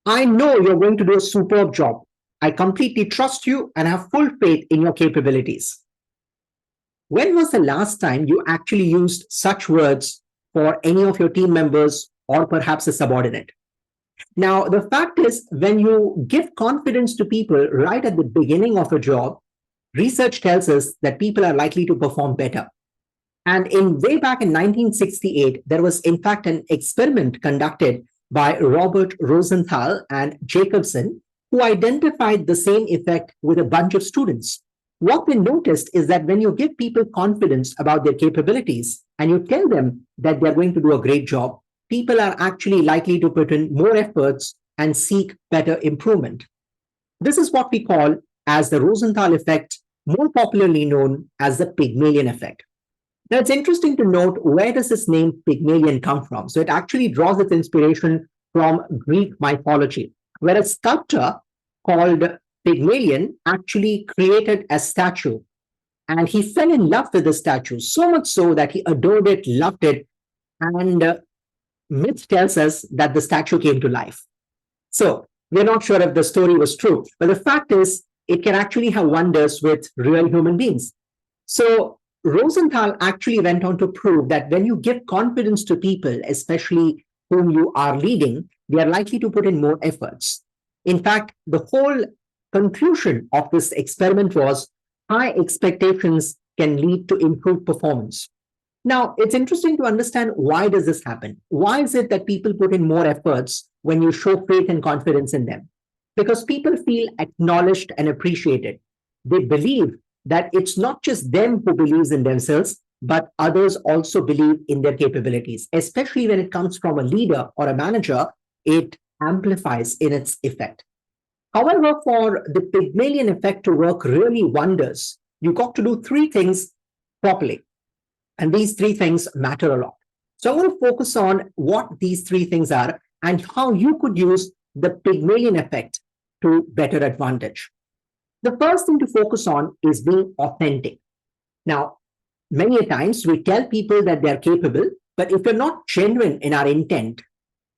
I know you're going to do a superb job. I completely trust you and have full faith in your capabilities. When was the last time you actually used such words for any of your team members or perhaps a subordinate? Now, the fact is, when you give confidence to people right at the beginning of a job, research tells us that people are likely to perform better. And in way back in 1968, there was in fact an experiment conducted by Robert Rosenthal and Jacobson, who identified the same effect with a bunch of students. What they noticed is that when you give people confidence about their capabilities and you tell them that they're going to do a great job, people are actually likely to put in more efforts and seek better improvement. This is what we call as the Rosenthal effect, more popularly known as the Pygmalion effect. Now, it's interesting to note, where does this name Pygmalion come from? So it actually draws its inspiration from Greek mythology, where a sculptor called Pygmalion actually created a statue, and he fell in love with the statue, so much so that he adored it, loved it, and myth tells us that the statue came to life. So we're not sure if the story was true, but the fact is, it can actually have wonders with real human beings. So Rosenthal actually went on to prove that when you give confidence to people, especially whom you are leading, they are likely to put in more efforts. In fact, the whole conclusion of this experiment was high expectations can lead to improved performance. Now, it's interesting to understand, why does this happen? Why is it that people put in more efforts when you show faith and confidence in them? Because people feel acknowledged and appreciated. They believe that it's not just them who believes in themselves, but others also believe in their capabilities. Especially when it comes from a leader or a manager, it amplifies in its effect. However, for the Pygmalion effect to work really wonders, you got to do three things properly. And these three things matter a lot. So I want to focus on what these three things are and how you could use the Pygmalion effect to better advantage. The first thing to focus on is being authentic. Now, many times we tell people that they're capable, but if you're not genuine in our intent,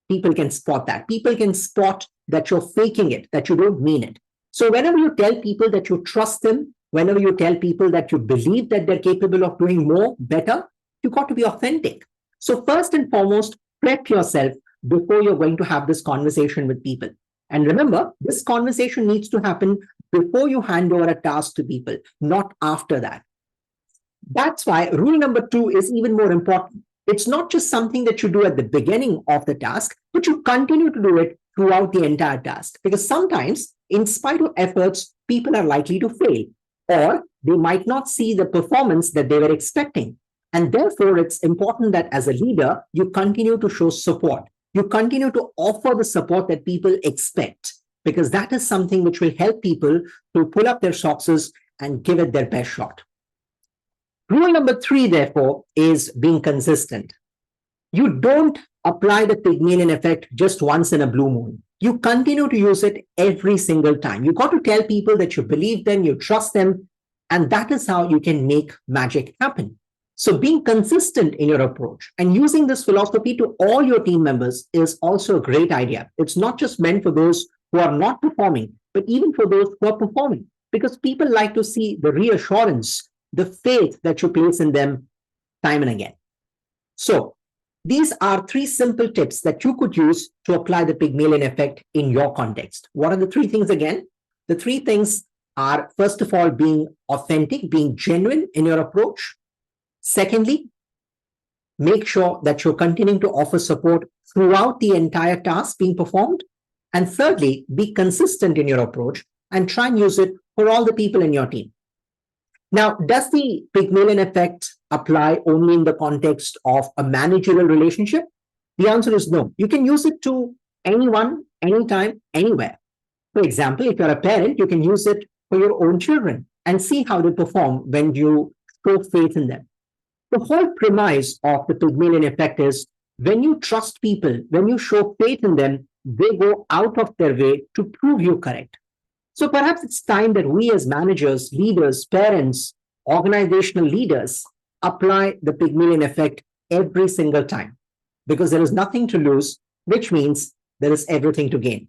people can spot that. People can spot that you're faking it, that you don't mean it. So whenever you tell people that you trust them, whenever you tell people that you believe that they're capable of doing more, better, you got to be authentic. So first and foremost, prep yourself before you're going to have this conversation with people. And remember, this conversation needs to happen before you hand over a task to people, not after that. That's why rule number 2 is even more important. It's not just something that you do at the beginning of the task, but you continue to do it throughout the entire task. Because sometimes, in spite of efforts, people are likely to fail, or they might not see the performance that they were expecting. And therefore, it's important that as a leader, you continue to show support. You continue to offer the support that people expect, because that is something which will help people to pull up their socks and give it their best shot. Rule number 3, therefore, is being consistent. You don't apply the Pygmalion effect just once in a blue moon. You continue to use it every single time. You got to tell people that you believe them, you trust them, and that is how you can make magic happen. So being consistent in your approach and using this philosophy to all your team members is also a great idea. It's not just meant for those who are not performing, but even for those who are performing, because people like to see the reassurance, the faith that you place in them time and again. So these are 3 simple tips that you could use to apply the Pygmalion effect in your context. What are the 3 things again? The 3 things are, first of all, being authentic, being genuine in your approach. Secondly, make sure that you're continuing to offer support throughout the entire task being performed. And thirdly, be consistent in your approach and try and use it for all the people in your team. Now, does the Pygmalion effect apply only in the context of a managerial relationship? The answer is no. You can use it to anyone, anytime, anywhere. For example, if you're a parent, you can use it for your own children and see how they perform when you show faith in them. The whole premise of the Pygmalion effect is, when you trust people, when you show faith in them, they go out of their way to prove you correct. So perhaps it's time that we as managers, leaders, parents, organizational leaders apply the Pygmalion effect every single time, because there is nothing to lose, which means there is everything to gain.